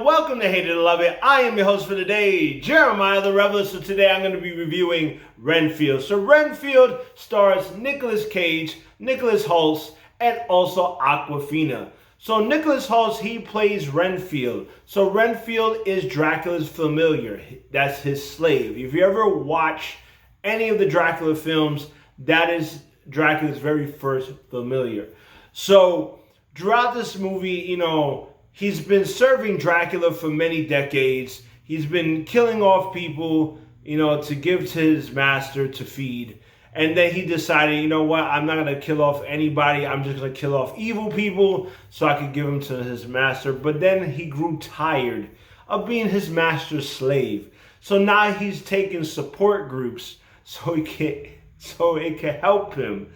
welcome to Hate It or Love It. I am your host for today, Jeremiah the Reveler. So today I'm going to be reviewing Renfield. So Renfield stars Nicolas Cage, Nicholas Hoult, and also Awkwafina. So Nicholas Hoult, he plays Renfield. So Renfield is Dracula's familiar. That's his slave. If you ever watch any of the Dracula films, that is Dracula's very first familiar. So throughout this movie, he's been serving Dracula for many decades. He's been killing off people, to give to his master to feed. And then he decided, you know what, I'm not going to kill off anybody. I'm just going to kill off evil people so I could give them to his master. But then he grew tired of being his master's slave. So now he's taking support groups so it can help him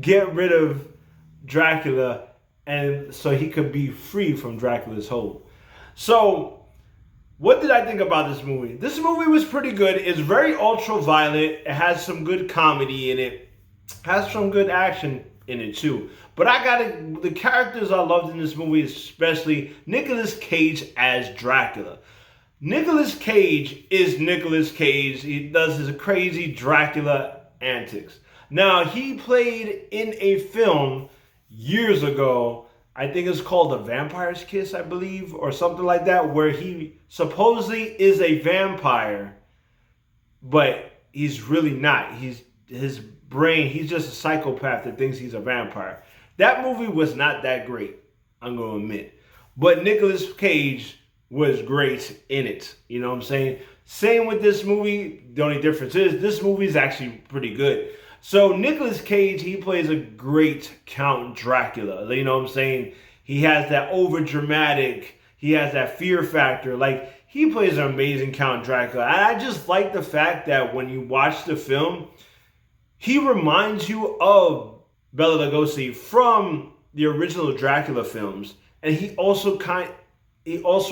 get rid of Dracula, and so he could be free from Dracula's hold. So, what did I think about this movie? This movie was pretty good. It's very ultra-violent. It has some good comedy in it. Has some good action in it too. But the characters I loved in this movie, especially Nicolas Cage as Dracula. Nicolas Cage is Nicolas Cage. He does his crazy Dracula antics. Now, he played in a film years ago, I think it's called The Vampire's Kiss, I believe, or something like that, where he supposedly is a vampire, but he's really not. He's just a psychopath that thinks he's a vampire. That movie was not that great, I'm going to admit. But Nicolas Cage was great in it. You know what I'm saying? Same with this movie. The only difference is this movie is actually pretty good. So Nicolas Cage, he plays a great Count Dracula. You know what I'm saying? He has that over-dramatic, he has that fear factor. Like, he plays an amazing Count Dracula. And I just like the fact that when you watch the film, he reminds you of Bela Lugosi from the original Dracula films. And he also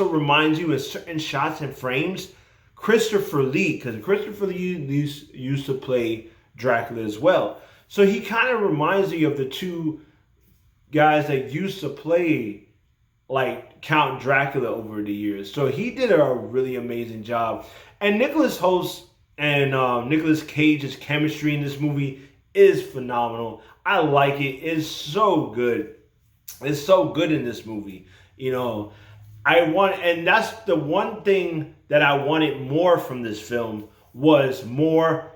reminds you in certain shots and frames, Christopher Lee, because Christopher Lee used to play Dracula as well. So he kind of reminds me of the two guys that used to play like Count Dracula over the years. So he did a really amazing job. And Nicholas Hoult and Nicolas Cage's chemistry in this movie is phenomenal. I like it. It's so good. It's so good in this movie. And that's the one thing that I wanted more from this film was more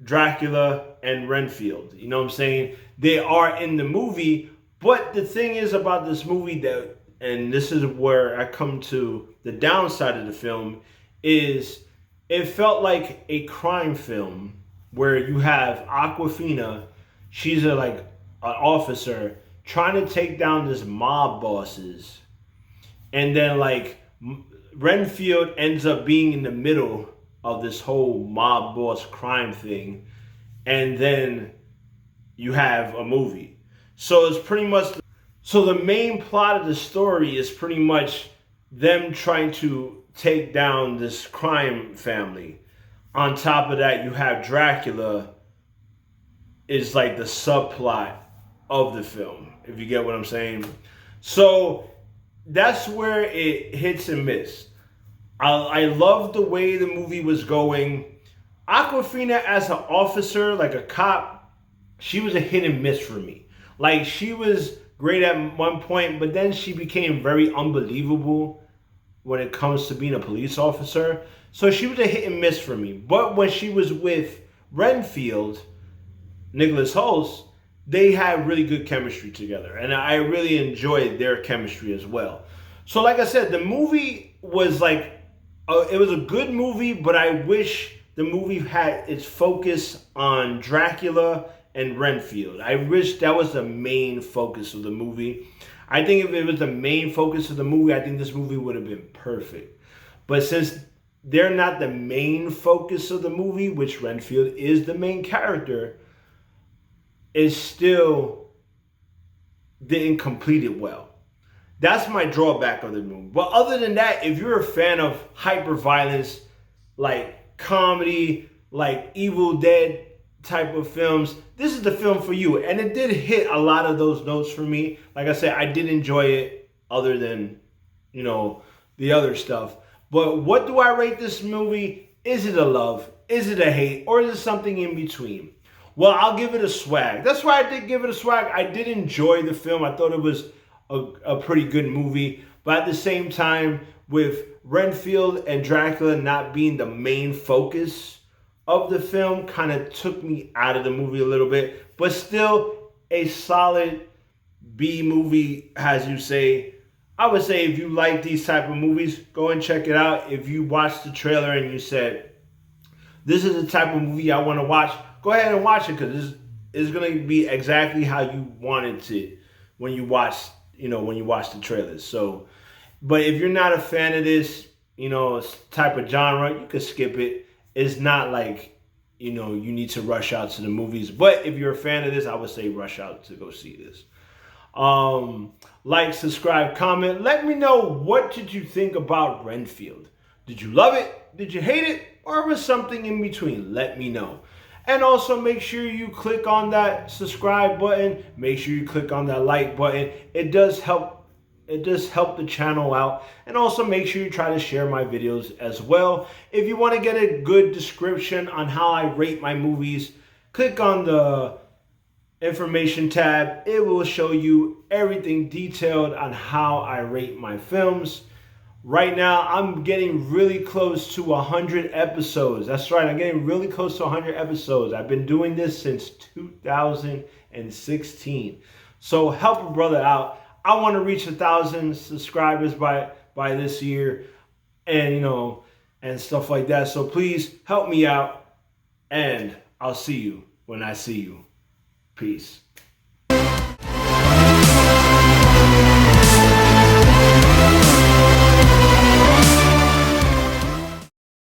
Dracula and Renfield. You know what I'm saying? They are in the movie, but the thing is about this movie and this is where I come to the downside of the film, is it felt like a crime film where you have Awkwafina, she's an officer trying to take down this mob bosses, and then Renfield ends up being in the middle of this whole mob boss crime thing, and then you have a movie. So it's pretty much, the main plot of the story is pretty much them trying to take down this crime family. On top of that, you have Dracula is like the subplot of the film, if you get what I'm saying. So that's where it hits and miss. I love the way the movie was going. Awkwafina as an officer, like a cop, she was a hit and miss for me. Like, she was great at one point, but then she became very unbelievable when it comes to being a police officer. So she was a hit and miss for me. But when she was with Renfield, Nicholas Hoult, they had really good chemistry together. And I really enjoyed their chemistry as well. So like I said, the movie was it was a good movie, but I wish the movie had its focus on Dracula and Renfield. I wish that was the main focus of the movie. I think if it was the main focus of the movie, I think this movie would have been perfect. But since they're not the main focus of the movie, which Renfield is the main character, it still didn't complete it well. That's my drawback of the movie. But other than that, if you're a fan of hyper-violence, like comedy, like Evil Dead type of films, this is the film for you. And it did hit a lot of those notes for me. Like I said, I did enjoy it, other than, the the other stuff. But what do I rate this movie? Is it a love? Is it a hate? Or is it something in between? Well, I'll give it a swag. That's why I did give it a swag. I did enjoy the film. I thought it was a pretty good movie. But at the same time, with Renfield and Dracula not being the main focus of the film, kind of took me out of the movie a little bit. But still a solid B movie, as you say. I would say if you like these type of movies, go and check it out. If you watched the trailer and you said, this is the type of movie I want to watch, go ahead and watch it, because this is going to be exactly how you wanted to when you watch, when you watch the trailers. So, but if you're not a fan of this, type of genre, you could skip it. It's not like, you need to rush out to the movies. But if you're a fan of this, I would say rush out to go see this. Like, subscribe, comment. Let me know, what did you think about Renfield? Did you love it? Did you hate it? Or was something in between? Let me know. And also make sure you click on that subscribe button. Make sure you click on that like button. It does help the channel out. And also make sure you try to share my videos as well. If you want to get a good description on how I rate my movies, click on the information tab. It will show you everything detailed on how I rate my films. Right now, I'm getting really close to 100 episodes. That's right, I'm getting really close to 100 episodes. I've been doing this since 2016. So help a brother out. I want to reach 1,000 subscribers by this year, and and stuff like that. So please help me out, and I'll see you when I see you. Peace.